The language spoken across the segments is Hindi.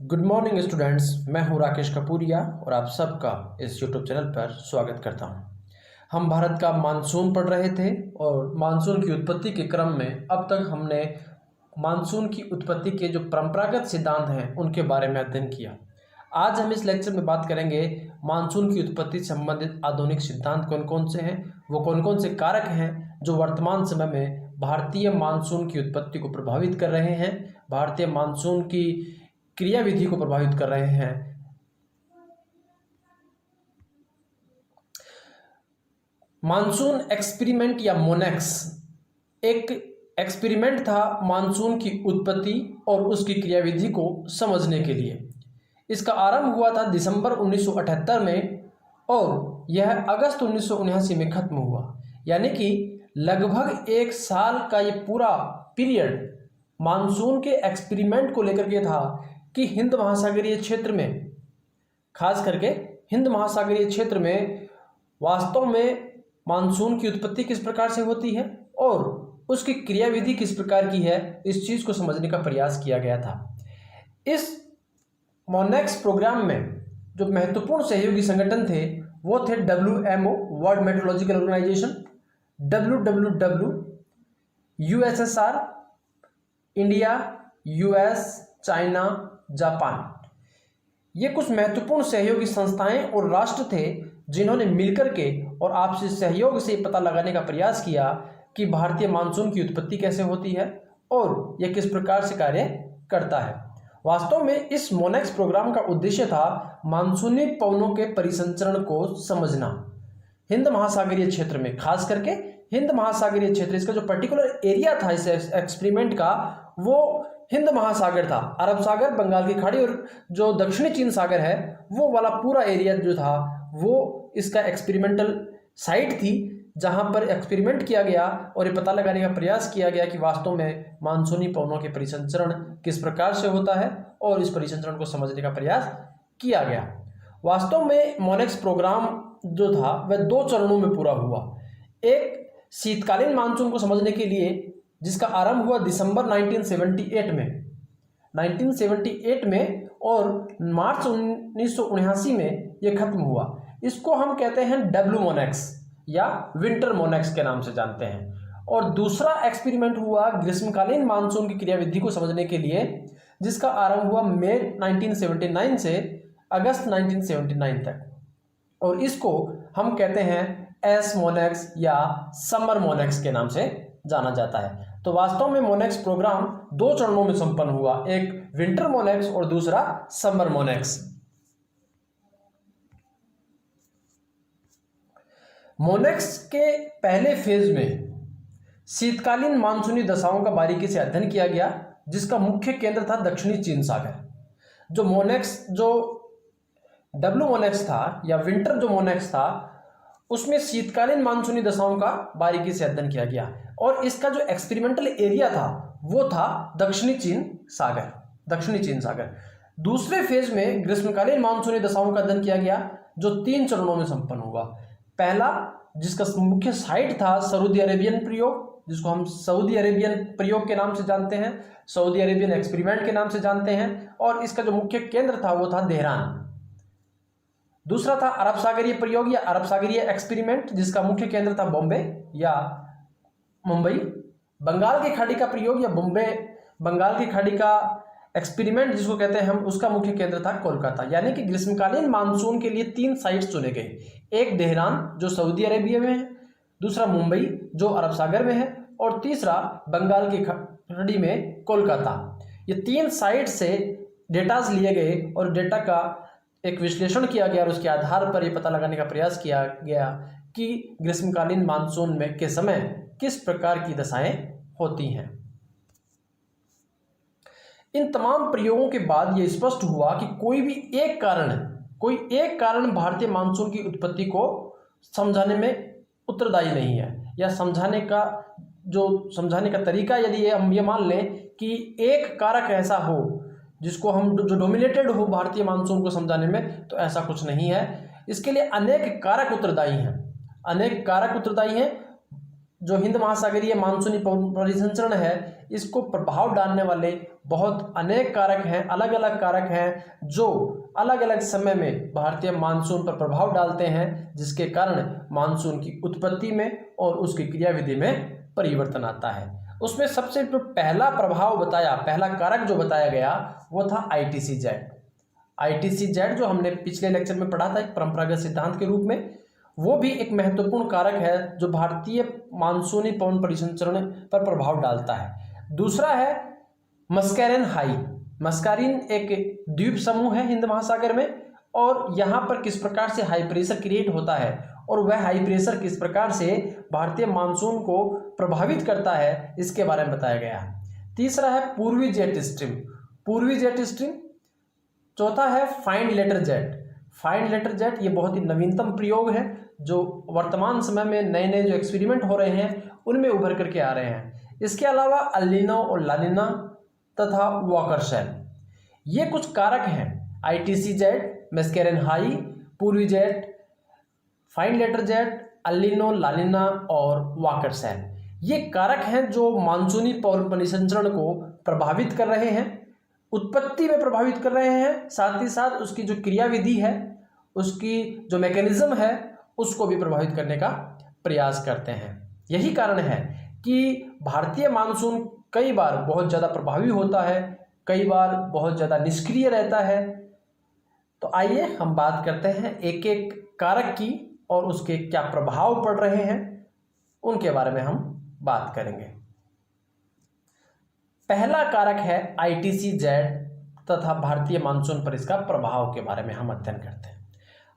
Good morning students. मैं हूं राकेश कपूरिया और आप सबका इस यूट्यूब चैनल पर स्वागत करता हूं। हम भारत का मानसून पढ़ रहे थे और मानसून की उत्पत्ति के क्रम में अब तक हमने मानसून की उत्पत्ति के जो परंपरागत सिद्धांत हैं उनके बारे में अध्ययन किया। आज हम इस लेक्चर में बात करेंगे मानसून की उत्पत्ति से संबंधित आधुनिक सिद्धांत कौन कौन से हैं, वो कौन कौन से कारक हैं जो वर्तमान समय में भारतीय मानसून की उत्पत्ति को प्रभावित कर रहे हैं, भारतीय मानसून की क्रियाविधि को प्रभावित कर रहे हैं। मानसून एक्सपेरिमेंट या मोनेक्स एक एक्सपेरिमेंट था मानसून की उत्पत्ति और उसकी क्रियाविधि को समझने के लिए। इसका आरंभ हुआ था दिसंबर 1978 में और यह अगस्त 1979 में खत्म हुआ। यानी कि लगभग एक साल का ये पूरा पीरियड मानसून के एक्सपेरिमेंट को लेकर के था कि हिंद महासागरीय क्षेत्र में, खास करके हिंद महासागरीय क्षेत्र में वास्तव में मानसून की उत्पत्ति किस प्रकार से होती है और उसकी क्रियाविधि किस प्रकार की है, इस चीज़ को समझने का प्रयास किया गया था। इस मोनेक्स प्रोग्राम में जो महत्वपूर्ण सहयोगी संगठन थे वो थे WMO world meteorological organisation, WWW USSR, India, US, China, Japan. ये कुछ महत्वपूर्ण सहयोगी संस्थाएं और राष्ट्र थे जिन्होंने मिलकर के और आपसी सहयोग से पता लगाने का प्रयास किया कि भारतीय मानसून की उत्पत्ति कैसे होती है और यह किस प्रकार से कार्य करता है। वास्तव में इस मोनेक्स प्रोग्राम का उद्देश्य था मानसूनी पवनों के परिसंचरण को समझना हिंद महासागरीय क्षेत्र में, खास करके हिंद महासागरीय क्षेत्र। इसका जो पर्टिकुलर एरिया था इस एक्सपेरिमेंट का वो हिंद महासागर था, अरब सागर, बंगाल की खाड़ी और जो दक्षिणी चीन सागर है वो वाला पूरा एरिया जो था वो इसका एक्सपेरिमेंटल साइट थी जहां पर एक्सपेरिमेंट किया गया और ये पता लगाने का प्रयास किया गया कि वास्तव में मानसूनी पवनों के परिसंचरण किस प्रकार से होता है और इस परिसंचरण को समझने का प्रयास किया गया। वास्तव में मोनेक्स प्रोग्राम जो था वह दो चरणों में पूरा हुआ। एक शीतकालीन मानसून को समझने के लिए जिसका आरंभ हुआ दिसंबर 1978 में और मार्च 1979 में यह खत्म हुआ। इसको हम कहते हैं डब्ल्यू मोनेक्स या विंटर मोनेक्स के नाम से जानते हैं। और दूसरा एक्सपेरिमेंट हुआ ग्रीष्मकालीन मानसून की क्रियाविधि को समझने के लिए जिसका आरंभ हुआ मई 1979 से अगस्त 1979 तक और इसको हम कहते हैं एस मोनेक्स या समर मोनेक्स के नाम से जाना जाता है। तो वास्तव में मोनेक्स प्रोग्राम दो चरणों में संपन्न हुआ, एक विंटर मोनेक्स और दूसरा समर मोनेक्स। मोनेक्स के पहले फेज में शीतकालीन मानसूनी दशाओं का बारीकी से अध्ययन किया गया जिसका मुख्य केंद्र था दक्षिणी चीन सागर। जो डब्ल्यू मोनेक्स था या विंटर जो मोनेक्स था उसमें शीतकालीन मानसूनी दशाओं का बारीकी से अध्ययन किया गया और इसका जो एक्सपेरिमेंटल एरिया था वो था दक्षिणी चीन सागर। दूसरे फेज में ग्रीष्मकालीन मानसूनी दशाओं का अध्ययन किया गया जो 3 चरणों में संपन्न हुआ। पहला जिसका मुख्य साइट था सऊदी अरेबियन प्रयोग, जिसको हम सऊदी अरेबियन प्रयोग के नाम से जानते हैं, सऊदी अरेबियन एक्सपेरिमेंट के नाम से जानते हैं और इसका जो मुख्य केंद्र था वो था तेहरान। दूसरा था अरब सागरीय प्रयोग या अरब सागरीय एक्सपेरिमेंट जिसका मुख्य केंद्र था बॉम्बे या मुंबई। बंगाल की खाड़ी का प्रयोग या बंगाल की खाड़ी का एक्सपेरिमेंट जिसको कहते हैं हम, उसका मुख्य केंद्र था कोलकाता। यानी कि ग्रीष्मकालीन मानसून के लिए 3 साइट्स चुने गए, एक तेहरान जो सऊदी अरेबिया में है, दूसरा मुंबई जो अरब सागर में है और तीसरा बंगाल की खाड़ी में कोलकाता। ये 3 साइट से डेटाज लिए गए और डेटा का एक विश्लेषण किया गया और उसके आधार पर यह पता लगाने का प्रयास किया गया कि ग्रीष्मकालीन मानसून में के समय किस प्रकार की दशाएं होती हैं। इन तमाम प्रयोगों के बाद यह स्पष्ट हुआ कि कोई एक कारण भारतीय मानसून की उत्पत्ति को समझाने में उत्तरदायी नहीं है या समझाने का तरीका यदि हम ये मान लें कि एक कारक ऐसा हो जिसको हम जो डोमिनेटेड हो भारतीय मानसून को समझाने में, तो ऐसा कुछ नहीं है। इसके लिए अनेक कारक उत्तरदायी हैं जो हिंद महासागरीय मानसूनी परिसंचरण है इसको प्रभाव डालने वाले बहुत अनेक कारक हैं, अलग अलग कारक हैं जो अलग अलग समय में भारतीय मानसून पर प्रभाव डालते हैं, जिसके कारण मानसून की उत्पत्ति में और उसकी क्रियाविधि में परिवर्तन आता है। उसमें सबसे जो पहला प्रभाव बताया, पहला कारक जो बताया गया वो था ITC-Z। ITC-Z जो हमने पिछले लेक्चर में पढ़ा था एक परंपरागत सिद्धांत के रूप में, वो भी एक महत्वपूर्ण कारक है जो भारतीय मानसूनी पवन परिसंचरण पर प्रभाव डालता है। दूसरा है मस्कैरिन हाई। मस्कैरिन एक द्वीप समूह है हिंद महासागर में, और यहाँ पर किस प्रकार से हाई प्रेशर क्रिएट होता है और वह हाई प्रेशर किस प्रकार से भारतीय मानसून को प्रभावित करता है, इसके बारे में बताया गया है। तीसरा है पूर्वी जेट स्ट्रीम, पूर्वी जेट स्ट्रीम। चौथा है फाइंड लेटर जेट। फाइंड लेटर जेट ये बहुत ही नवीनतम प्रयोग है जो वर्तमान समय में नए नए जो एक्सपेरिमेंट हो रहे हैं उनमें उभर करके आ रहे हैं। इसके अलावा अल नीनो और ला नीना तथा वॉकर शेल, ये कुछ कारक हैं। ITC-Z, मस्कैरिन हाई, पूर्वी जेट, फाइंड लेटर jet, El Nino, La Nina और वॉकर शेल, ये कारक हैं जो मानसूनी पवन परिसंचरण को प्रभावित कर रहे हैं, उत्पत्ति में प्रभावित कर रहे हैं, साथ ही साथ उसकी जो क्रियाविधि है, उसकी जो मैकेनिज्म है, उसको भी प्रभावित करने का प्रयास करते हैं। यही कारण है कि भारतीय मानसून कई बार बहुत ज़्यादा प्रभावी होता है, कई बार बहुत ज़्यादा निष्क्रिय रहता है। तो आइए हम बात करते हैं एक एक कारक की और उसके क्या प्रभाव पड़ रहे हैं उनके बारे में हम बात करेंगे। पहला कारक है ITC-Z तथा भारतीय मानसून पर इसका प्रभाव के बारे में हम अध्ययन करते हैं।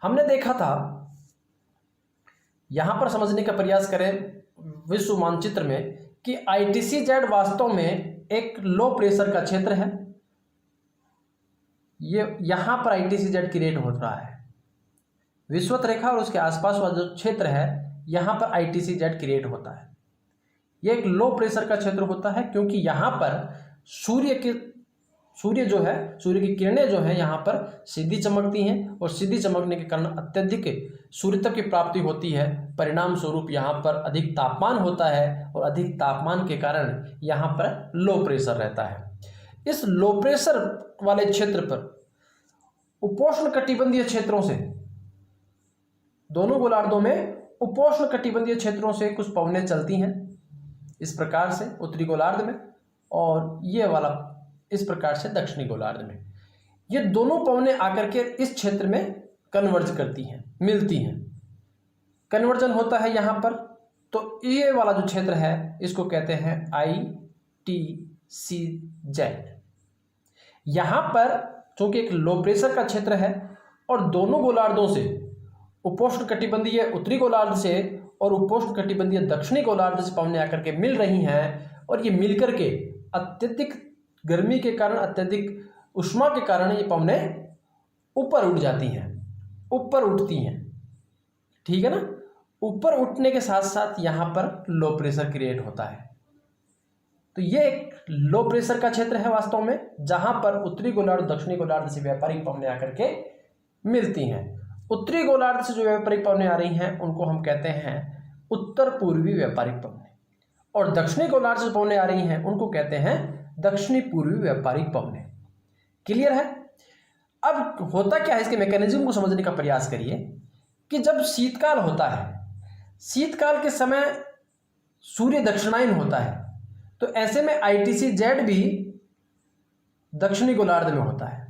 हमने देखा था, यहां पर समझने का प्रयास करें विश्व मानचित्र में कि ITC-Z वास्तव में एक लो प्रेशर का क्षेत्र है। ये यहां पर ITC-Z क्रिएट हो रहा है, विषुवत रेखा और उसके आसपास वाला जो क्षेत्र है यहां पर ITC-Z क्रिएट होता है। यह एक लो प्रेशर का क्षेत्र होता है क्योंकि यहाँ पर सूर्य की किरणें जो हैं यहाँ पर सीधी चमकती हैं और सीधी चमकने के कारण अत्यधिक सूर्यतप की प्राप्ति होती है। परिणाम स्वरूप यहाँ पर अधिक तापमान होता है और अधिक तापमान के कारण यहाँ पर लो प्रेशर रहता है। इस लो प्रेशर वाले क्षेत्र पर उपोष्ण कटिबंधीय क्षेत्रों से, दोनों गोलार्धों में उपोष्ण कटिबंधीय क्षेत्रों से कुछ पवनें चलती हैं इस प्रकार से उत्तरी गोलार्ध में, और ये वाला इस प्रकार से दक्षिणी गोलार्ध में। ये दोनों पवनें आकर के इस क्षेत्र में कन्वर्ज करती हैं, मिलती हैं, कन्वर्जन होता है यहाँ पर। तो ये वाला जो क्षेत्र है इसको कहते हैं ITC-Z। यहाँ पर चूंकि एक लो प्रेशर का क्षेत्र है और दोनों गोलार्धों से, उपोष्ण कटिबंधीय उत्तरी गोलार्ध से और उपोष्ण कटिबंधीय दक्षिणी गोलार्ध से पवनें आकर के मिल रही हैं, और ये मिलकर के अत्यधिक गर्मी के कारण, अत्यधिक उष्मा के कारण ये पवनें ऊपर उठ जाती हैं, ऊपर उठती हैं, ठीक है ना। ऊपर उठने के साथ साथ यहाँ पर लो प्रेशर क्रिएट होता है। तो ये एक लो प्रेशर का क्षेत्र है वास्तव में, जहां पर उत्तरी गोलार्ध दक्षिणी गोलार्ध से व्यापारिक पवनें आकर के मिलती हैं। उत्तरी गोलार्ध से जो व्यापारिक पवनें आ रही हैं उनको हम कहते हैं उत्तर पूर्वी व्यापारिक पवनें, और दक्षिणी गोलार्ध से पवनें आ रही हैं उनको कहते हैं दक्षिणी पूर्वी व्यापारिक पवनें। क्लियर है। अब होता क्या है, इसके मैकेनिज्म को समझने का प्रयास करिए कि जब शीतकाल होता है, शीतकाल के समय सूर्य दक्षिणायन होता है, तो ऐसे में ITC-Z भी दक्षिणी गोलार्ध में होता है,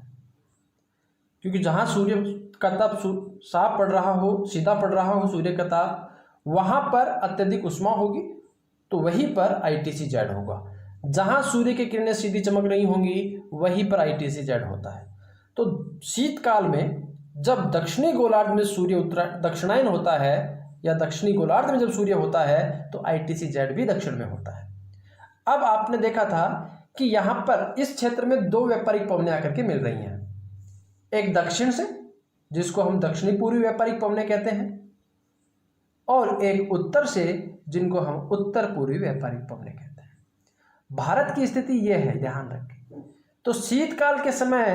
क्योंकि जहां सूर्य का ताप साफ पड़ रहा हो, सीधा पड़ रहा हो सूर्य का ताप, वहां पर अत्यधिक उष्मा होगी, तो वहीं पर ITC-Z होगा। जहां सूर्य की किरणें सीधी चमक रही होंगी वहीं पर ITC-Z होता है। तो शीतकाल में जब दक्षिणी गोलार्ध में सूर्य दक्षिणायन होता है, या दक्षिणी गोलार्ध में जब सूर्य होता है, तो ITC-Z भी दक्षिण में होता है। अब आपने देखा था कि यहां पर इस क्षेत्र में दो व्यापारिक पवनें आकर के मिल रही हैं, एक दक्षिण से जिसको हम दक्षिणी पूर्वी व्यापारिक पवनें कहते हैं, और एक उत्तर से जिनको हम उत्तर पूर्वी व्यापारिक पवनें कहते हैं। भारत की स्थिति यह है, ध्यान रखें। तो शीतकाल के समय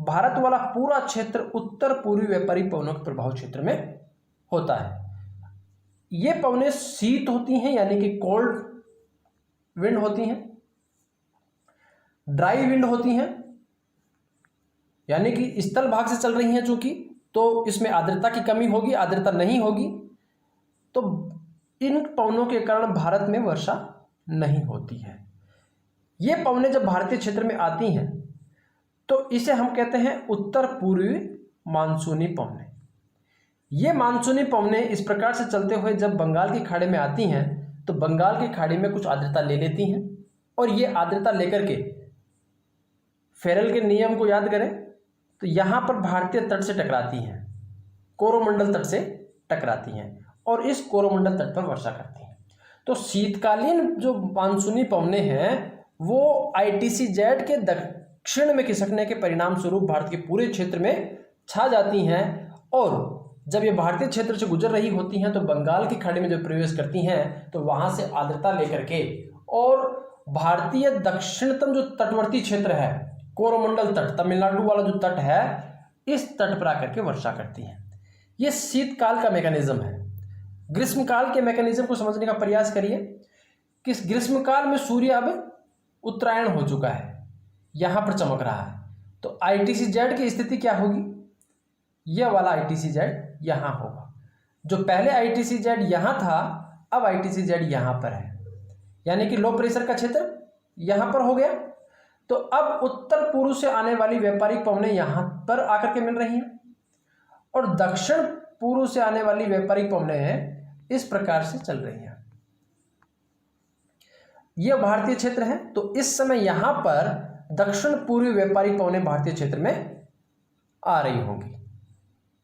भारत वाला पूरा क्षेत्र उत्तर पूर्वी व्यापारिक पवनों के प्रभाव क्षेत्र में होता है। ये पवनें शीत होती हैं, यानी कि कोल्ड विंड होती हैं, ड्राई विंड होती हैं, यानी कि स्थल भाग से चल रही हैं चूंकि, तो इसमें आर्द्रता की कमी होगी, आर्द्रता नहीं होगी, तो इन पवनों के कारण भारत में वर्षा नहीं होती है। ये पवनें जब भारतीय क्षेत्र में आती हैं तो इसे हम कहते हैं उत्तर पूर्वी मानसूनी पवनें। ये मानसूनी पवनें इस प्रकार से चलते हुए जब बंगाल की खाड़ी में आती हैं तो बंगाल की खाड़ी में कुछ आर्द्रता ले लेती हैं, और ये आर्द्रता लेकर के फेरल के नियम को याद करें तो यहाँ पर भारतीय तट से टकराती हैं, कोरोमंडल तट से टकराती हैं और इस कोरोमंडल तट पर वर्षा करती हैं। तो शीतकालीन जो मानसूनी पवनें हैं वो ITCZ के दक्षिण में खिसकने के परिणाम स्वरूप भारत के पूरे क्षेत्र में छा जाती हैं, और जब ये भारतीय क्षेत्र से गुजर रही होती हैं तो बंगाल की खाड़ी में जब प्रवेश करती हैं तो वहां से आर्द्रता लेकर के और भारतीय दक्षिणतम जो तटवर्ती क्षेत्र है, कोरोमंडल तट, तमिलनाडु वाला जो तट है, इस तट पर आकर के वर्षा करती हैं। ये शीतकाल का मैकेनिज्म है। ग्रीष्मकाल के मैकेनिज्म को समझने का प्रयास करिए कि ग्रीष्मकाल में सूर्य अब उत्तरायण हो चुका है, यहां पर चमक रहा है, तो ITCZ की स्थिति क्या होगी? यह वाला ITCZ यहां होगा। जो पहले ITCZ यहां था, अब ITCZ यहां पर है, यानी कि लो प्रेशर का क्षेत्र यहां पर हो गया। तो अब उत्तर पूर्व से आने वाली व्यापारिक पवनें यहां पर आकर के मिल रही हैं और दक्षिण पूर्व से आने वाली व्यापारिक पवनें इस प्रकार से चल रही हैं। यह भारतीय क्षेत्र है, तो इस समय यहां पर दक्षिण पूर्वी व्यापारिक पवनें भारतीय क्षेत्र में आ रही होंगी।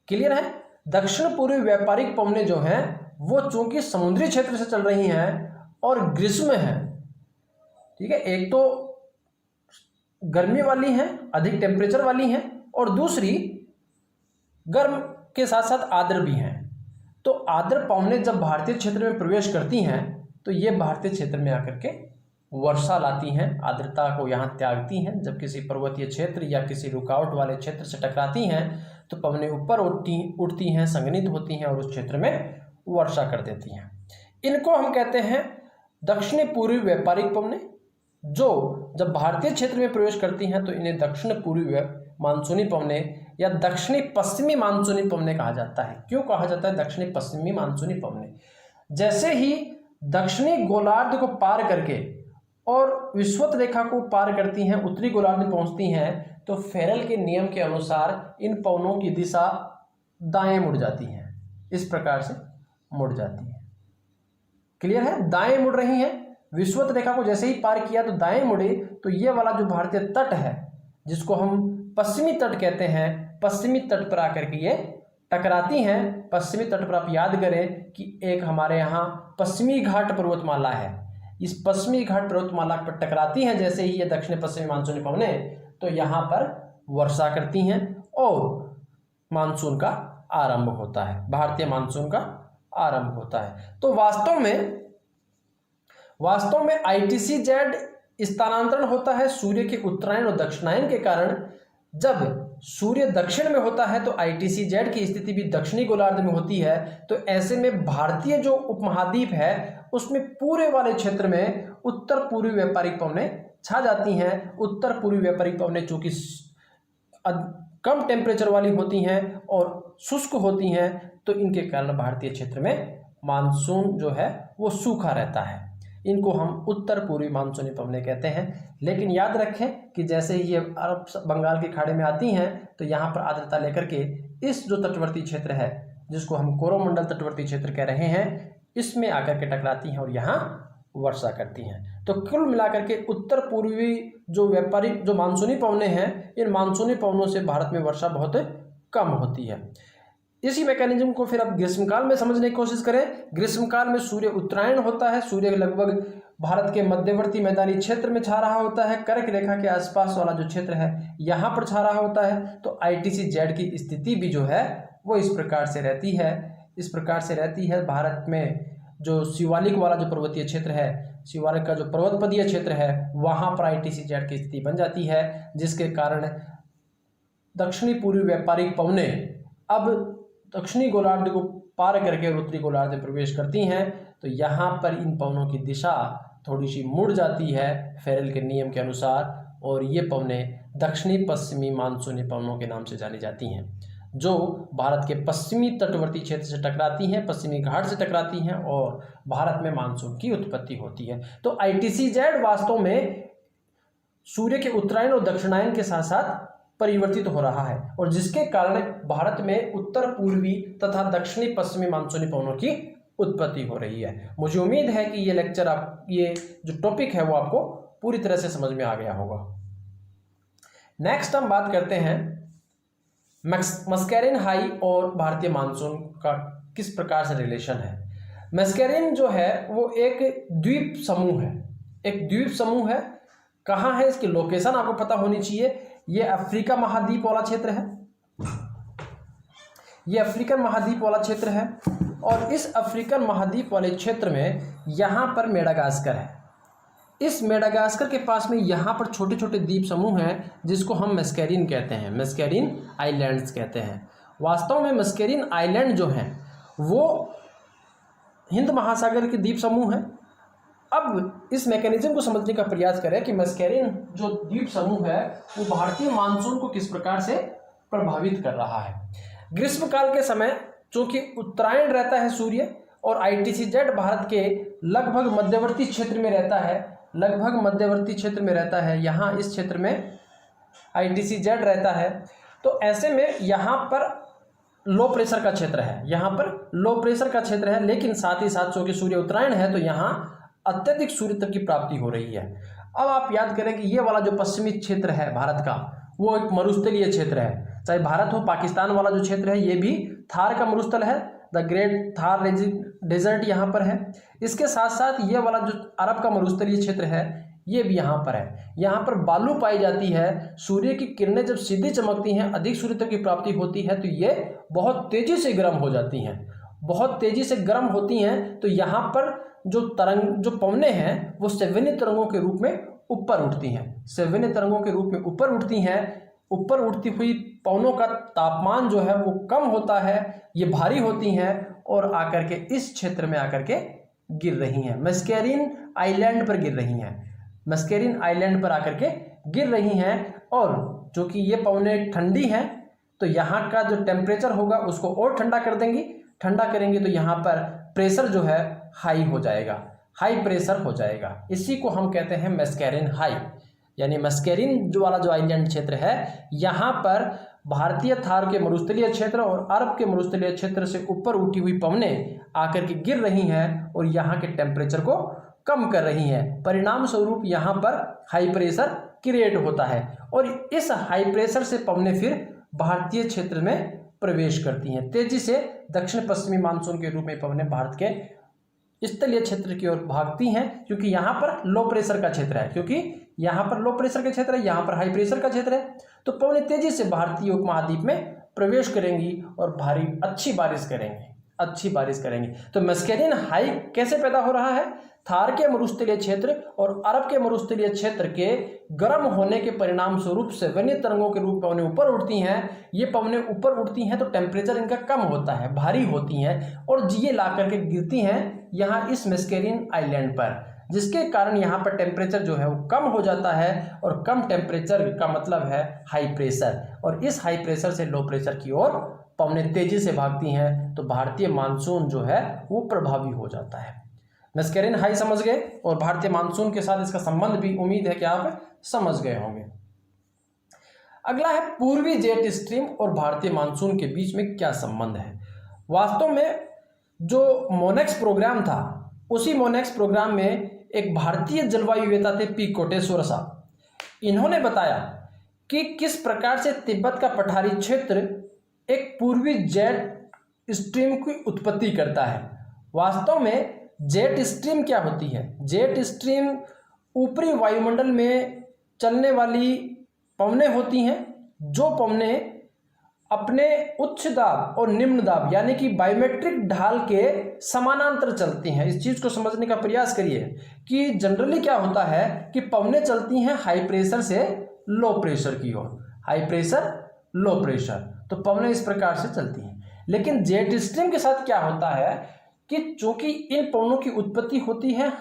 क्लियर है? दक्षिण पूर्वी व्यापारिक पवनें जो हैं वो चूंकि समुद्री क्षेत्र से चल रही हैं और ग्रीष्म है, ठीक है, एक तो गर्मी वाली हैं, अधिक टेम्परेचर वाली हैं, और दूसरी गर्म के साथ साथ आर्द्र भी हैं। तो आर्द्र पवनें जब भारतीय क्षेत्र में प्रवेश करती हैं तो ये भारतीय क्षेत्र में आकर के वर्षा लाती हैं, आर्द्रता को यहाँ त्यागती हैं। जब किसी पर्वतीय क्षेत्र या किसी रुकावट वाले क्षेत्र से टकराती हैं तो पवनें ऊपर उठती हैं, संघनित होती हैं और उस क्षेत्र में वर्षा कर देती हैं। इनको हम कहते हैं दक्षिणी पूर्वी व्यापारिक पवनें, जो जब भारतीय क्षेत्र में प्रवेश करती हैं तो इन्हें दक्षिण पूर्वी मानसूनी पवनें या दक्षिणी पश्चिमी मानसूनी पवनें कहा जाता है। क्यों कहा जाता है दक्षिणी पश्चिमी मानसूनी पवनें? जैसे ही दक्षिणी गोलार्ध को पार करके और विषुवत रेखा को पार करती हैं, उत्तरी गोलार्ध में पहुंचती हैं, तो फेरल के नियम के अनुसार इन पवनों की दिशा दाएं मुड़ जाती है, इस प्रकार से मुड़ जाती है। क्लियर है? दाएं मुड़ रही हैं, विषुवत रेखा को जैसे ही पार किया तो दाएं मुड़े, तो ये वाला जो भारतीय तट है जिसको हम पश्चिमी तट कहते हैं, पश्चिमी तट पर आकर के ये टकराती हैं। पश्चिमी तट पर आप याद करें कि एक हमारे यहाँ पश्चिमी घाट पर्वतमाला है, इस पश्चिमी घाट पर्वतमाला पर टकराती हैं जैसे ही ये दक्षिण पश्चिमी मानसूनी पवनें, तो यहाँ पर वर्षा करती हैं और मानसून का आरंभ होता है, भारतीय मानसून का आरंभ होता है। तो वास्तव में ITCZ स्थानांतरण होता है सूर्य के उत्तरायण और दक्षिणायन के कारण। जब सूर्य दक्षिण में होता है तो ITCZ की स्थिति भी दक्षिणी गोलार्ध में होती है। तो ऐसे में भारतीय जो उपमहाद्वीप है उसमें पूरे वाले क्षेत्र में उत्तर पूर्वी व्यापारिक पवनें छा जाती हैं। उत्तर पूर्वी व्यापारिक पवनें चूंकि कम टेम्परेचर वाली होती हैं और शुष्क होती हैं, तो इनके कारण भारतीय क्षेत्र में मानसून जो है वो सूखा रहता है। इनको हम उत्तर पूर्वी मानसूनी पवनें कहते हैं। लेकिन याद रखें कि जैसे ही ये अरब बंगाल की खाड़ी में आती हैं तो यहाँ पर आर्द्रता लेकर के इस जो तटवर्ती क्षेत्र है जिसको हम कोरोमंडल तटवर्ती क्षेत्र कह रहे हैं, इसमें आकर के टकराती हैं और यहाँ वर्षा करती हैं। तो कुल मिलाकर के उत्तर पूर्वी जो व्यापारिक जो मानसूनी पवनें हैं, इन मानसूनी पवनों से भारत में वर्षा बहुत कम होती है। इसी मैकेनिज्म को फिर अब ग्रीष्मकाल में समझने की कोशिश करें। ग्रीष्मकाल में सूर्य उत्तरायण होता है, सूर्य लगभग भारत के मध्यवर्ती मैदानी क्षेत्र में छा रहा होता है, कर्क रेखा के आसपास वाला जो क्षेत्र है यहाँ पर छा रहा होता है। तो ITCZ की स्थिति भी जो है वो इस प्रकार से रहती है, इस प्रकार से रहती है। भारत में जो शिवालिक वाला जो पर्वतीय क्षेत्र है, शिवालिक का जो पर्वतपदीय क्षेत्र है, वहाँ पर ITCZ की स्थिति बन जाती है, जिसके कारण दक्षिणी पूर्वी व्यापारिक पवनें अब दक्षिणी गोलार्ध को पार करके और उत्तरी गोलार्ध में प्रवेश करती हैं। तो यहाँ पर इन पवनों की दिशा थोड़ी सी मुड़ जाती है फेरल के नियम के अनुसार, और ये पवनें दक्षिणी पश्चिमी मानसूनी पवनों के नाम से जानी जाती हैं, जो भारत के पश्चिमी तटवर्ती क्षेत्र से टकराती हैं, पश्चिमी घाट से टकराती हैं और भारत में मानसून की उत्पत्ति होती है। तो ITCZ वास्तव में सूर्य के उत्तरायण और दक्षिणायन के साथ साथ परिवर्तित हो रहा है, और जिसके कारण भारत में उत्तर पूर्वी तथा दक्षिणी पश्चिमी मानसूनी पवनों की उत्पत्ति हो रही है। मुझे उम्मीद है कि ये लेक्चर ये जो टॉपिक है वो आपको पूरी तरह से समझ में आ गया होगा। नेक्स्ट हम बात करते हैं मस्कैरिन हाई और भारतीय मानसून का किस प्रकार से रिलेशन है। मस्कैरिन जो है वो एक द्वीप समूह है, एक द्वीप समूह है। कहाँ है, इसकी लोकेशन आपको पता होनी चाहिए। ये अफ्रीका महाद्वीप वाला क्षेत्र है, ये अफ्रीकन महाद्वीप वाला क्षेत्र है, और इस अफ्रीकन महाद्वीप वाले क्षेत्र में यहाँ पर मेडागास्कर है। इस मेडागास्कर के पास में यहाँ पर छोटे छोटे द्वीप समूह हैं जिसको हम मस्कैरिन कहते हैं, मस्कैरिन आइलैंड्स कहते हैं। वास्तव में मस्कैरिन आइलैंड जो हैं वो हिंद महासागर के द्वीप समूह हैं। अब इस मैकेनिज्म को समझने का प्रयास करें कि मस्कैरिन जो द्वीप समूह है वो भारतीय मानसून को किस प्रकार से प्रभावित कर रहा है। ग्रीष्मकाल के समय चूंकि उत्तरायण रहता है सूर्य, और ITCZ भारत के लगभग मध्यवर्ती क्षेत्र में रहता है, लगभग मध्यवर्ती क्षेत्र में रहता है। यहाँ इस क्षेत्र में ITCZ रहता है। तो ऐसे में यहाँ पर लो प्रेशर का क्षेत्र है, यहाँ पर लो प्रेशर का क्षेत्र है, लेकिन साथ ही साथ चूंकि सूर्य उत्तरायण है तो यहाँ अत्यधिक सूर्य तक की प्राप्ति हो रही है। अब आप याद करें कि ये वाला जो पश्चिमी क्षेत्र है भारत का वो एक मरुस्थलीय क्षेत्र है। चाहे भारत हो, पाकिस्तान वाला जो क्षेत्र है ये भी थार का मरुस्थल है, द ग्रेट थार डेजर्ट यहाँ पर है। इसके साथ साथ ये वाला जो अरब का मरुस्थलीय क्षेत्र है ये भी यहाँ पर है। यहाँ पर बालू पाई जाती है। सूर्य की किरणें जब सीधी चमकती हैं, अधिक सूर्य तक की प्राप्ति होती है तो ये बहुत तेजी से गर्म हो जाती हैं, बहुत तेजी से गर्म होती हैं। तो यहाँ पर जो पवनें हैं वो सेवन्य तरंगों के रूप में ऊपर उठती हैं, सेवन्य तरंगों के रूप में ऊपर उठती हैं। ऊपर उठती हुई पवनों का तापमान जो है वो कम होता है, ये भारी होती हैं और आकर के इस क्षेत्र में आकर के गिर रही हैं, मस्कैरिन आइलैंड पर गिर रही हैं, मस्कैरिन आइलैंड पर आकर के गिर रही हैं। और जो कि ये पवनें ठंडी हैं तो यहाँ का जो टेम्परेचर होगा उसको और ठंडा कर देंगी, ठंडा करेंगे तो यहाँ पर प्रेशर जो है हाई हो जाएगा, हाई प्रेशर हो जाएगा। इसी को हम कहते हैं मस्कैरिन हाई, यानी मस्कैरिन जो वाला जो आइलैंड क्षेत्र है यहाँ पर भारतीय थार के मरुस्थलीय क्षेत्र और अरब के मरुस्थलीय क्षेत्र से ऊपर उठी हुई पवनें आकर के गिर रही हैं और यहाँ के टेम्परेचर को कम कर रही हैं। परिणाम स्वरूप यहाँ पर हाई प्रेशर क्रिएट होता है और इस हाई प्रेशर से पवनें फिर भारतीय क्षेत्र में प्रवेश करती हैं। तेजी से दक्षिण पश्चिमी मानसून के रूप में पवनें भारत के स्थलीय क्षेत्र की ओर भागती हैं, क्योंकि यहाँ पर लो प्रेशर का क्षेत्र है, क्योंकि यहाँ पर लो प्रेशर का क्षेत्र है, यहाँ पर हाई प्रेशर का क्षेत्र है। तो पवनें तेजी से भारतीय उपमहाद्वीप में प्रवेश करेंगी और भारी अच्छी बारिश करेंगी, अच्छी बारिश करेंगी। तो मस्कैरिन हाई कैसे पैदा हो रहा है? थार के मरुस्थलीय क्षेत्र और अरब के मरुस्थलीय क्षेत्र के गर्म होने के परिणाम स्वरूप सेवन्य तरंगों के रूप में पवनें ऊपर उठती हैं। ये पवनें ऊपर उठती हैं तो टेम्परेचर इनका कम होता है, भारी होती हैं और ये ला करके गिरती हैं यहाँ इस मस्कैरिन आइलैंड पर, जिसके कारण यहाँ पर टेम्परेचर जो है वो कम हो जाता है और कम टेम्परेचर का मतलब है हाई प्रेशर, और इस हाई प्रेशर से लो प्रेशर की ओर पवनें तेजी से भागती हैं तो भारतीय मानसून जो है वो प्रभावी हो जाता है। मस्कैरिन हाई समझ गए और भारतीय मानसून के साथ इसका संबंध भी उम्मीद है कि आप समझ गए होंगे। अगला है पूर्वी जेट स्ट्रीम और भारतीय मानसून के बीच में क्या संबंध है। वास्तव में जो मोनेक्स प्रोग्राम था उसी मोनेक्स प्रोग्राम में एक भारतीय जलवायुवेता थे पी कोटेश्वर साहब। इन्होंने बताया कि किस प्रकार से तिब्बत का पठारी क्षेत्र एक पूर्वी जेट स्ट्रीम की उत्पत्ति करता है। वास्तव में जेट स्ट्रीम क्या होती है? जेट स्ट्रीम ऊपरी वायुमंडल में चलने वाली पवनें होती हैं, जो पवनें अपने उच्च दाब और निम्न दाब यानी कि बायोमेट्रिक ढाल के समानांतर चलती हैं। इस चीज़ को समझने का प्रयास करिए कि जनरली क्या होता है कि पवनें चलती हैं हाई प्रेशर से लो प्रेशर की ओर, हाई प्रेशर लो प्रेशर, तो पवनें इस प्रकार से चलती हैं। लेकिन जेट स्ट्रीम के साथ क्या होता है कि चूंकि इन पवनों की उत्पत्ति होती है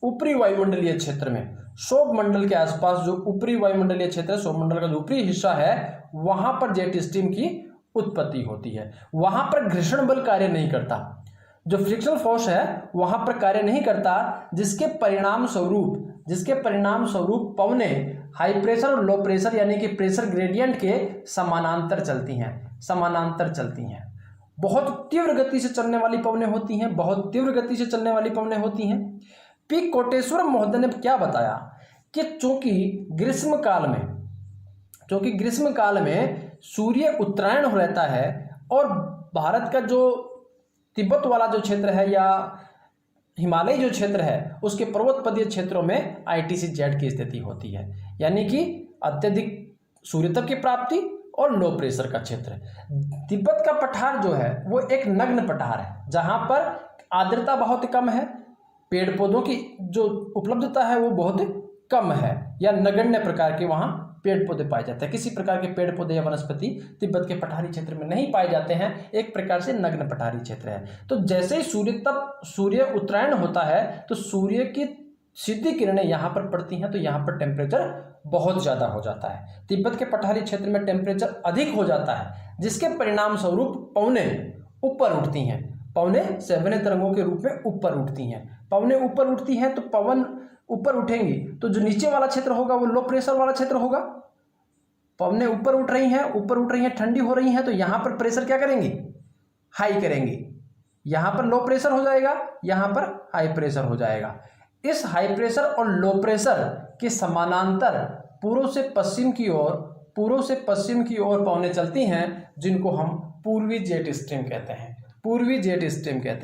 ऊपरी वायुमंडलीय क्षेत्र में, क्षोभ मंडल के आसपास जो ऊपरी वायुमंडलीय क्षेत्र है, क्षोभ मंडल का जो ऊपरी हिस्सा है, वहां पर जेट स्ट्रीम की उत्पत्ति होती है। वहां पर घर्षण बल कार्य नहीं करता, जो फ्रिक्शनल फोर्स है वहां पर कार्य नहीं करता, जिसके परिणाम स्वरूप पवनें हाई प्रेशर और लो प्रेशर यानी कि प्रेशर ग्रेडियंट के समानांतर चलती हैं। बहुत तीव्र गति से चलने वाली पवनें होती हैं, पी कोटेश्वरम महोदय ने क्या बताया कि चूंकि ग्रीष्म काल में सूर्य उत्तरायण हो रहता है और भारत का जो तिब्बत वाला जो क्षेत्र है या हिमालय जो क्षेत्र है उसके पर्वतपदीय क्षेत्रों में ITC-Z की स्थिति होती है, यानी कि अत्यधिक सूर्य तप की प्राप्ति और लो प्रेशर का क्षेत्र। तिब्बत का पठार जो है वो एक नग्न पठार है, जहां पर आर्द्रता बहुत कम है, पेड़ पौधों की जो उपलब्धता है वो बहुत कम है, या नगण्य प्रकार के वहां पेड़ पौधे पाए जाते हैं। किसी प्रकार के पेड़ पौधे या वनस्पति तिब्बत के पठारी क्षेत्र में नहीं पाए जाते हैं, एक प्रकार से नग्न पठारी क्षेत्र है। तो जैसे ही सूर्य उत्तरायण होता है तो सूर्य की सीधी किरणें यहाँ पर पड़ती हैं, तो यहाँ पर टेम्परेचर बहुत ज़्यादा हो जाता है। तिब्बत के पठारी क्षेत्र में टेम्परेचर अधिक हो जाता है, जिसके परिणाम स्वरूप पवनें ऊपर उठती हैं, पवनें सेवने तरंगों के रूप में ऊपर उठती हैं। पवनें ऊपर उठती हैं तो पवन ऊपर उठेंगी तो जो नीचे वाला क्षेत्र होगा वो लो प्रेशर वाला क्षेत्र होगा। पवनें ऊपर उठ रही हैं, ठंडी हो रही हैं, तो यहाँ पर प्रेशर क्या करेंगी? हाई करेंगी। यहाँ पर लो प्रेशर हो जाएगा, यहाँ पर हाई प्रेशर हो जाएगा। इस हाई प्रेशर और लो प्रेशर के समानांतर पूर्व से पश्चिम की ओर पवनें चलती हैं, जिनको हम पूर्वी जेट स्ट्रीम कहते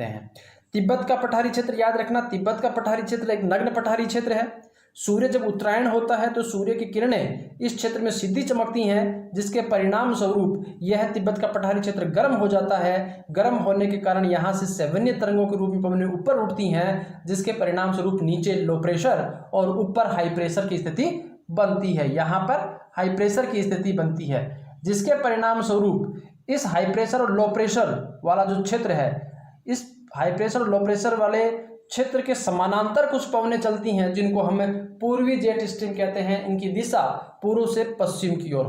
हैं। तिब्बत का पठारी क्षेत्र याद रखना, तिब्बत का पठारी क्षेत्र एक नग्न पठारी क्षेत्र है। सूर्य जब उत्तरायण होता है तो सूर्य की किरणें इस क्षेत्र में सीधी चमकती हैं, जिसके परिणाम स्वरूप यह तिब्बत का पठारी क्षेत्र गर्म हो जाता है। गर्म होने के कारण यहाँ से सेवन्य तरंगों के रूप में पवनें ऊपर उठती हैं, जिसके परिणाम स्वरूप नीचे लो प्रेशर और ऊपर हाई प्रेशर की स्थिति बनती है। यहाँ पर हाई प्रेशर की स्थिति बनती है, जिसके परिणाम स्वरूप इस हाई प्रेशर और लो प्रेशर वाला जो क्षेत्र है, इस हाई प्रेशर और लो प्रेशर वाले क्षेत्र के समानांतर कुछ पवनें चलती हैं, जिनको हम पूर्वी जेट स्ट्रीम कहते हैं। इनकी दिशा पूर्व से पश्चिम की ओर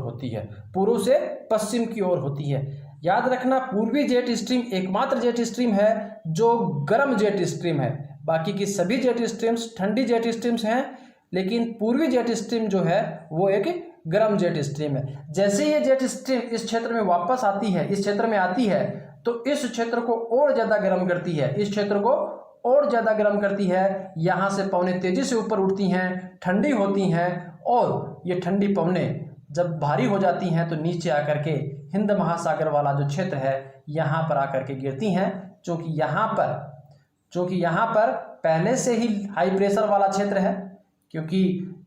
होती है। याद रखना, पूर्वी जेट स्ट्रीम एकमात्र जेट स्ट्रीम है जो गर्म जेट स्ट्रीम है। बाकी की सभी जेट स्ट्रीम्स ठंडी जेट स्ट्रीम्स हैं, लेकिन पूर्वी जेट स्ट्रीम जो है वो एक गर्म जेट स्ट्रीम है। जैसे ये जेट स्ट्रीम इस क्षेत्र में वापस आती है, इस क्षेत्र में आती है, तो इस क्षेत्र को और ज़्यादा गर्म करती है, यहाँ से पवनें तेजी से ऊपर उठती हैं, ठंडी होती हैं, और ये ठंडी पवनें जब भारी हो जाती हैं तो नीचे आकर के हिंद महासागर वाला जो क्षेत्र है यहाँ पर आकर के गिरती हैं। क्योंकि यहाँ पर पहले से ही हाई प्रेशर वाला क्षेत्र है, क्योंकि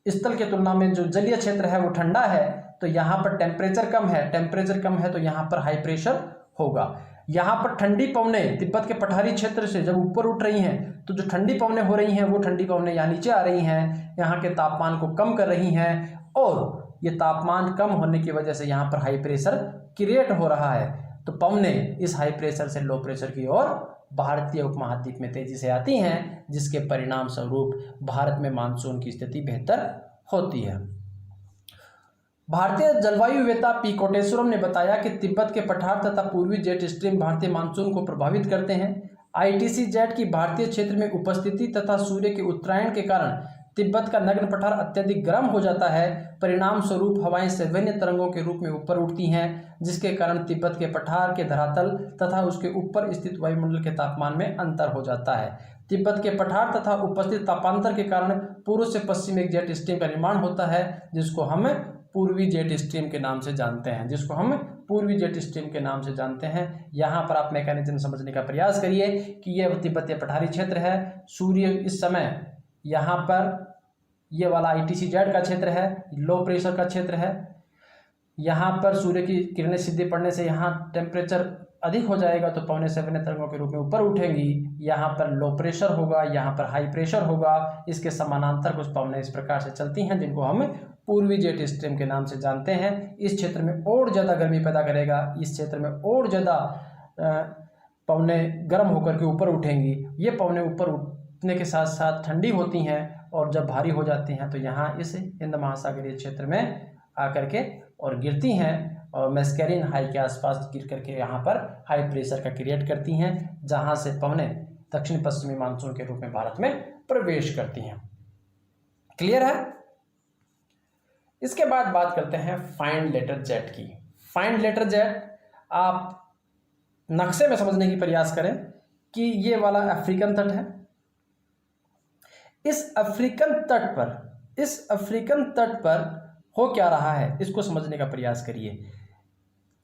स्थल की तुलना में जो जलीय क्षेत्र है वो ठंडा है, तो यहाँ पर टेम्परेचर कम है, तो यहाँ पर हाई प्रेशर होगा। यहाँ पर ठंडी पवनें तिब्बत के पठारी क्षेत्र से जब ऊपर उठ रही हैं, तो जो ठंडी पवनें हो रही हैं वो ठंडी पवनें यहाँ नीचे आ रही हैं, यहाँ के तापमान को कम कर रही हैं, और ये तापमान कम होने की वजह से यहाँ पर हाई प्रेशर क्रिएट हो रहा है। तो पवनें इस हाई प्रेशर से लो प्रेशर की ओर भारतीय उपमहाद्वीप में तेजी से आती हैं, जिसके परिणाम स्वरूप भारत में मानसून की स्थिति बेहतर होती है। भारतीय जलवायु वेता पी कोटेश्वरम ने बताया कि तिब्बत के पठार तथा पूर्वी जेट स्ट्रीम भारतीय मानसून को प्रभावित करते हैं। ITC-Z की भारतीय क्षेत्र में उपस्थिति तथा सूर्य के उत्तरायण के कारण तिब्बत का नग्न पठार अत्यधिक गर्म हो जाता है। परिणाम स्वरूप हवाएं सेवन्य तरंगों के रूप में ऊपर उठती हैं, जिसके कारण तिब्बत के पठार के धरातल तथा उसके ऊपर स्थित वायुमंडल के तापमान में अंतर हो जाता है। तिब्बत के पठार तथा उपस्थित तापांतर के कारण पूर्व से पश्चिम एक जेट स्ट्रीम का निर्माण होता है, जिसको हम पूर्वी जेट स्ट्रीम के नाम से जानते हैं। यहाँ पर आप मैकेनिज्म समझने का प्रयास करिए कि यह तिब्बतीय पठारी क्षेत्र है। सूर्य इस समय यहाँ पर ये वाला ITC-Z का क्षेत्र है, लो प्रेशर का क्षेत्र है। यहाँ पर सूर्य की किरणें सीधे पड़ने से यहाँ टेम्परेचर अधिक हो जाएगा, तो पवनें सेवन्य तरंगों के रूप में ऊपर उठेंगी। यहाँ पर लो प्रेशर होगा, यहाँ पर हाई प्रेशर होगा। इसके समानांतर कुछ पवनें इस प्रकार से चलती हैं, जिनको हम पूर्वी जेट स्ट्रीम के नाम से जानते हैं। इस क्षेत्र में और ज़्यादा गर्मी पैदा करेगा, इस क्षेत्र में और ज़्यादा पवनें गर्म होकर के ऊपर उठेंगी। ये पवनें ऊपर उठने के साथ साथ ठंडी होती हैं और जब भारी हो जाती हैं तो यहाँ इस हिंद महासागरीय क्षेत्र में आकर के और गिरती हैं और मस्कैरिन हाई के आसपास गिर करके यहाँ पर हाई प्रेशर का क्रिएट करती हैं, जहाँ से पवनें दक्षिण पश्चिमी मानसून के रूप में भारत में प्रवेश करती हैं। क्लियर है? इसके बाद बात करते हैं फाइंड लेटर जेट की। फाइंड लेटर जेट आप नक्शे में समझने की प्रयास करें कि ये वाला अफ्रीकन तट है। इस अफ्रीकन तट पर हो क्या रहा है इसको समझने का प्रयास करिए।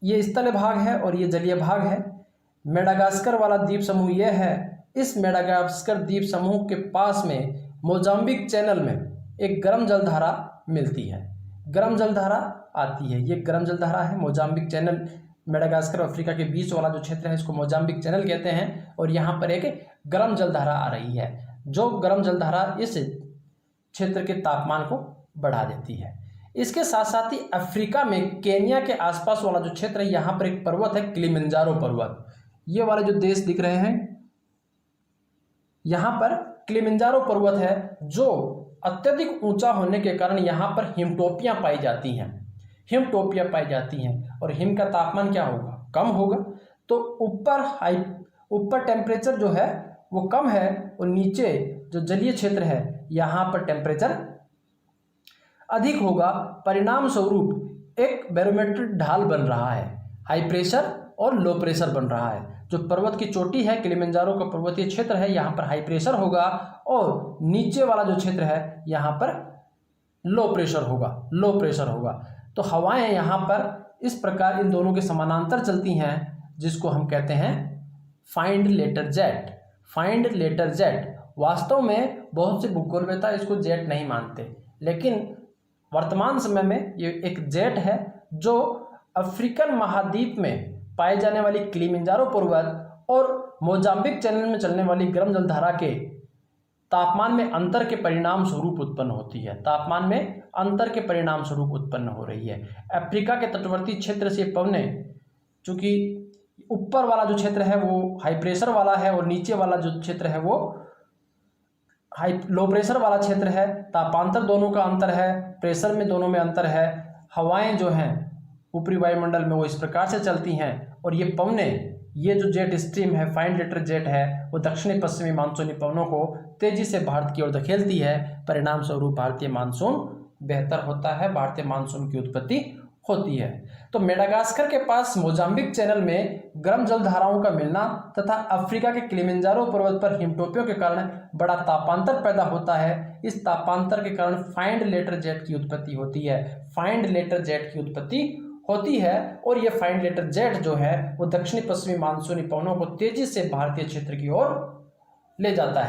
ये स्थल भाग है और ये जलीय भाग है। मेडागास्कर वाला द्वीप समूह ये है। इस मेडागास्कर द्वीप समूह के पास में मोजाम्बिक चैनल में एक गर्म जलधारा मिलती है, गर्म जलधारा आती है। ये गर्म जलधारा है। मोजाम्बिक चैनल मेडागास्कर अफ्रीका के बीच वाला जो क्षेत्र है इसको मोजाम्बिक चैनल कहते हैं और यहाँ पर एक गर्म जलधारा आ रही है, जो गर्म जलधारा इस क्षेत्र के तापमान को बढ़ा देती है। इसके साथ साथ ही अफ्रीका में केन्या के आसपास वाला जो क्षेत्र है यहाँ पर एक पर्वत है, किलिमंजारो पर्वत। ये वाले जो देश दिख रहे हैं यहाँ पर किलिमंजारो पर्वत है, जो अत्यधिक ऊंचा होने के कारण यहाँ पर हिमटोपियाँ पाई जाती हैं। हिमटोपियाँ पाई जाती हैं और हिम का तापमान क्या होगा? कम होगा। तो ऊपर टेम्परेचर जो है वो कम है और नीचे जो जलीय क्षेत्र है यहाँ पर टेम्परेचर अधिक होगा। परिणाम स्वरूप एक बैरोमेट्रिक ढाल बन रहा है, हाई प्रेशर और लो प्रेशर बन रहा है। जो पर्वत की चोटी है, किलिमंजारो का पर्वतीय क्षेत्र है, यहाँ पर हाई प्रेशर होगा और नीचे वाला जो क्षेत्र है यहाँ पर लो प्रेशर होगा। तो हवाएं यहाँ पर इस प्रकार इन दोनों के समानांतर चलती हैं, जिसको हम कहते हैं फाइंड लेटर जेट। वास्तव में बहुत से भूगोलवेत्ता इसको जेट नहीं मानते, लेकिन वर्तमान समय में ये एक जेट है जो अफ्रीकन महाद्वीप में पाए जाने वाली किलिमंजारो पर्वत और मोजाम्बिक चैनल में चलने वाली गर्म जलधारा के तापमान में अंतर के परिणाम स्वरूप उत्पन्न होती है। तापमान में अंतर के परिणाम स्वरूप उत्पन्न हो रही है। अफ्रीका के तटवर्ती क्षेत्र से पवनें, चूंकि ऊपर वाला जो क्षेत्र है वो हाई प्रेशर वाला है और नीचे वाला जो क्षेत्र है वो लो प्रेशर वाला क्षेत्र है। तापांतर दोनों का अंतर है, प्रेशर में दोनों में अंतर है। हवाएं जो हैं ऊपरी वायुमंडल में वो इस प्रकार से चलती हैं और ये पवनें, ये जो जेट स्ट्रीम है, फाइंड लेटर जेट है, वो दक्षिणी पश्चिमी मानसूनी पवनों को तेजी से भारत की ओर धकेलती है। परिणाम स्वरूप भारतीय मानसून बेहतर होता है, भारतीय मानसून की उत्पत्ति होती है। तो मेडागास्कर के पास मोजाम्बिक चैनल में गर्म जलधाराओं का मिलना तथा अफ्रीका के किलिमंजारो पर्वत पर हिमटोपियों के कारण बड़ा तापांतर पैदा होता है। इस तापांतर के कारण फाइंड लेटर जेट की उत्पत्ति होती है और ये फाइंड लेटर जेट जो है वो दक्षिणी पश्चिमी मानसूनी पवनों को तेजी से भारतीय क्षेत्र की ओर ले जाता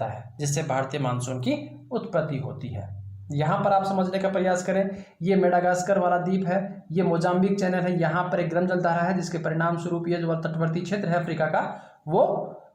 है, जिससे भारतीय मानसून की उत्पत्ति होती है। यहाँ पर आप समझने का प्रयास करें, ये मेडागास्कर वाला द्वीप है, ये मोजाम्बिक चैनल है, यहाँ पर एक गर्म जलधारा है, जिसके परिणाम स्वरूप ये जो तटवर्ती क्षेत्र है अफ्रीका का वो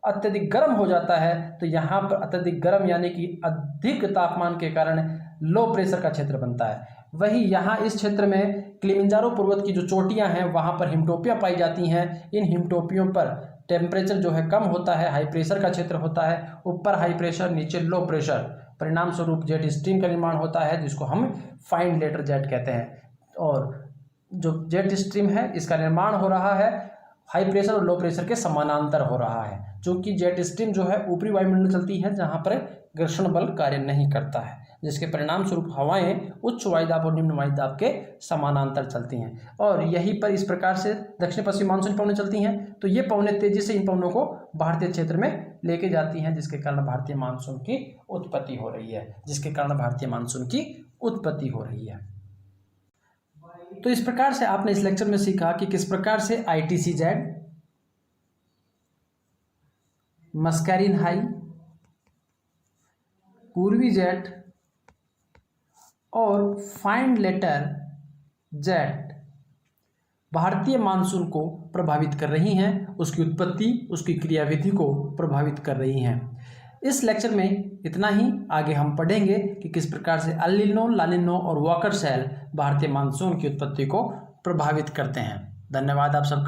अत्यधिक गर्म हो जाता है। तो यहाँ पर अत्यधिक गर्म यानी कि अधिक तापमान के कारण लो प्रेशर का क्षेत्र बनता है। वही यहाँ इस क्षेत्र में किलिमंजारो पर्वत की जो चोटियाँ हैं वहाँ पर हिमटोपियाँ पाई जाती हैं। इन हिमटोपियों पर टेम्परेचर जो है कम होता है, हाई प्रेशर का क्षेत्र होता है। ऊपर हाई प्रेशर, नीचे लो प्रेशर, परिणाम स्वरूप जेट स्ट्रीम का निर्माण होता है, जिसको हम फाइंड लेटर जेट कहते हैं। और जो जेट स्ट्रीम है इसका निर्माण हो रहा है हाई प्रेशर और लो प्रेशर के समानांतर हो रहा है, क्योंकि जेट स्ट्रीम जो है ऊपरी वायुमंडल चलती है जहाँ पर घर्षण बल कार्य नहीं करता है, जिसके परिणाम स्वरूप हवाएं उच्च वायुदाब और निम्न वायुदाब के समानांतर चलती हैं। और यहीं पर इस प्रकार से दक्षिण पश्चिम मानसून पवनें चलती हैं, तो ये पवनें तेजी से इन पवनों को भारतीय क्षेत्र में लेके जाती हैं, जिसके कारण भारतीय मानसून की उत्पत्ति हो रही है। तो इस प्रकार से आपने इस लेक्चर में सीखा कि किस प्रकार से ITC-Z, मस्कैरिन हाई, पूर्वी जेट और फाइंड लेटर जेट भारतीय मानसून को प्रभावित कर रही हैं, उसकी उत्पत्ति, उसकी क्रियाविधि को प्रभावित कर रही हैं। इस लेक्चर में इतना ही। आगे हम पढ़ेंगे कि किस प्रकार से एल नीनो, ला नीनो और वॉकर सेल भारतीय मानसून की उत्पत्ति को प्रभावित करते हैं। धन्यवाद आप सबका।